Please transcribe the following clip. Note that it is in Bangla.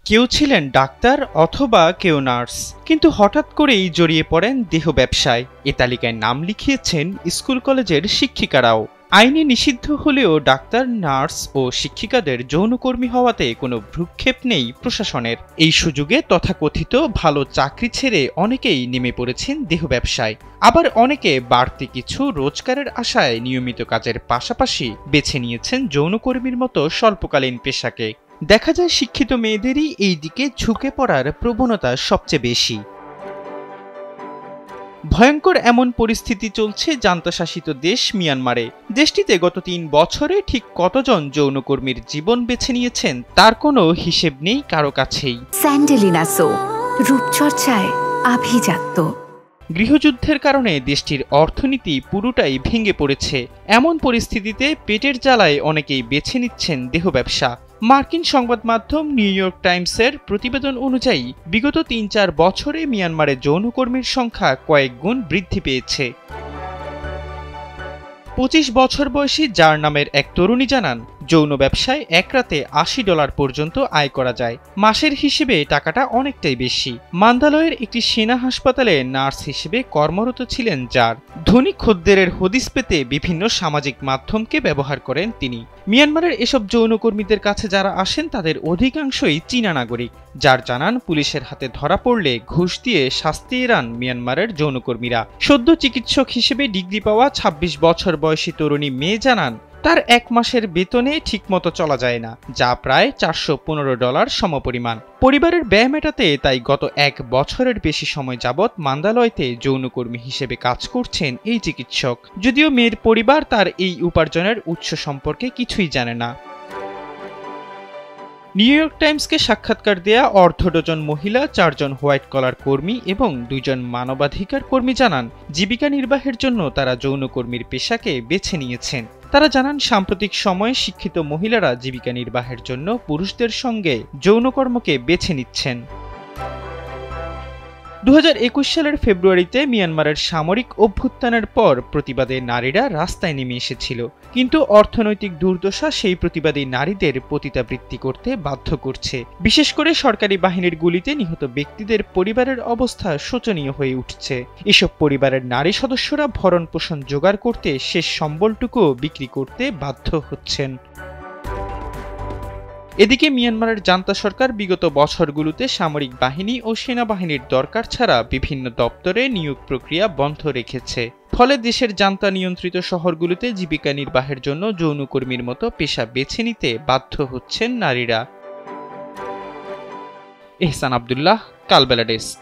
কেউ ছিলেন ডাক্তার অথবা কেউ নার্স, কিন্তু হঠাৎ করেই জড়িয়ে পড়েন দেহ ব্যবসায়। এ তালিকায় নাম লিখিয়েছেন স্কুল কলেজের শিক্ষিকারাও। আইনে নিষিদ্ধ হলেও ডাক্তার, নার্স ও শিক্ষিকাদের যৌনকর্মী হওয়াতে কোনো ভ্রুক্ষেপ নেই প্রশাসনের। এই সুযোগে তথাকথিত ভালো চাকরি ছেড়ে অনেকেই নেমে পড়েছেন দেহ ব্যবসায়। আবার অনেকে বাড়তি কিছু রোজগারের আশায় নিয়মিত কাজের পাশাপাশি বেছে নিয়েছেন যৌনকর্মীর মতো স্বল্পকালীন পেশাকে। দেখা যায় শিক্ষিত মেয়েদেরই এই দিকে ঝুঁকে পড়ার প্রবণতা সবচেয়ে বেশি। ভয়ঙ্কর এমন পরিস্থিতি চলছে জান্তাশাসিত দেশ মিয়ানমারে। দেশটিতে গত ৩ বছরে ঠিক কতজন যৌনকর্মীর জীবন বেছে নিয়েছেন তার কোনো হিসেব নেই কারো কাছেই। স্যান্ডেলিনা সো, রূপচর্চায় আভিজাত্য। গৃহযুদ্ধের কারণে দেশটির অর্থনীতি পুরোটাই ভেঙে পড়েছে। এমন পরিস্থিতিতে পেটের জ্বালায় অনেকেই বেছে নিচ্ছেন দেহ ব্যবসা। মার্কিন সংবাদ মাধ্যম নিউ ইয়র্ক টাইমসের প্রতিবেদন অনুযায়ী বিগত ৩-৪ বছরে মিয়ানমারে যৌনকর্মীর সংখ্যা কয়েক গুণ বৃদ্ধি পেয়েছে। ২৫ বছর বয়সী জার নামের এক তরুণী জানান, যৌন ব্যবসায় এক রাতে $৮০ পর্যন্ত আয় করা যায়। মাসের হিসেবে টাকাটা অনেকটাই বেশি। মান্দালয়ের একটি সেনা হাসপাতালে নার্স হিসেবে কর্মরত ছিলেন জার। ধনী খদ্দেরের হদিস পেতে বিভিন্ন সামাজিক মাধ্যমকে ব্যবহার করেন তিনি। মিয়ানমারের এসব যৌনকর্মীদের কাছে যারা আসেন তাদের অধিকাংশই চীনা নাগরিক। যার জানান, পুলিশের হাতে ধরা পড়লে ঘুষ দিয়ে শাস্তি এড়ান মিয়ানমারের যৌনকর্মীরা। সদ্য চিকিৎসক হিসেবে ডিগ্রি পাওয়া ২৬ বছর বয়সী তরুণী মেয়ে জানান, তার ১ মাসের বেতনে ঠিকমতো চলা যায় না, যা প্রায় $৪১৫ সমপরিমাণ। পরিবারের ব্যয় মেটাতে তাই গত ১ বছরের বেশি সময় যাবৎ মান্দালয়তে যৌনকর্মী হিসেবে কাজ করছেন এই চিকিৎসক। যদিও মেয়ের পরিবার তার এই উপার্জনের উৎস সম্পর্কে কিছুই জানে না। নিউ ইয়র্ক টাইমসকে সাক্ষাৎকার দেয়া অর্ধ ডজন মহিলা, ৪ জন হোয়াইট কলার কর্মী এবং ২ জন মানবাধিকার কর্মী জানান, জীবিকা নির্বাহের জন্য তারা যৌনকর্মীর পেশাকে বেছে নিয়েছেন। তারা জানান, সাম্প্রতিক সময়ে শিক্ষিত মহিলারা জীবিকা নির্বাহের জন্য পুরুষদের সঙ্গে যৌনকর্মকে বেছে নিচ্ছেন। ২০২১ সালের ফেব্রুয়ারিতে মিয়ানমারের সামরিক অভ্যুত্থানের পর প্রতিবাদে নারীরা রাস্তায় নেমে এসেছিল, কিন্তু অর্থনৈতিক দুর্দশা সেই প্রতিবাদী নারীদের পতিতাবৃত্তি করতে বাধ্য করছে। বিশেষ করে সরকারি বাহিনীর গুলিতে নিহত ব্যক্তিদের পরিবারের অবস্থা শোচনীয় হয়ে উঠছে। এসব পরিবারের নারী সদস্যরা ভরণ পোষণ জোগাড় করতে শেষ সম্বলটুকু বিক্রি করতে বাধ্য হচ্ছেন। এদিকে মিয়ানমারের জান্তা সরকার বিগত বছরগুলোতে সামরিক বাহিনী ও সেনাবাহিনীর দরকার ছাড়া বিভিন্ন দপ্তরে নিয়োগ প্রক্রিয়া বন্ধ রেখেছে। ফলে দেশের জান্তা নিয়ন্ত্রিত শহরগুলোতে জীবিকা নির্বাহের জন্য যৌনকর্মীর মতো পেশা বেছে নিতে বাধ্য হচ্ছেন নারীরা। এহসান আব্দুল্লাহ, কালবেলা ডেস্ক।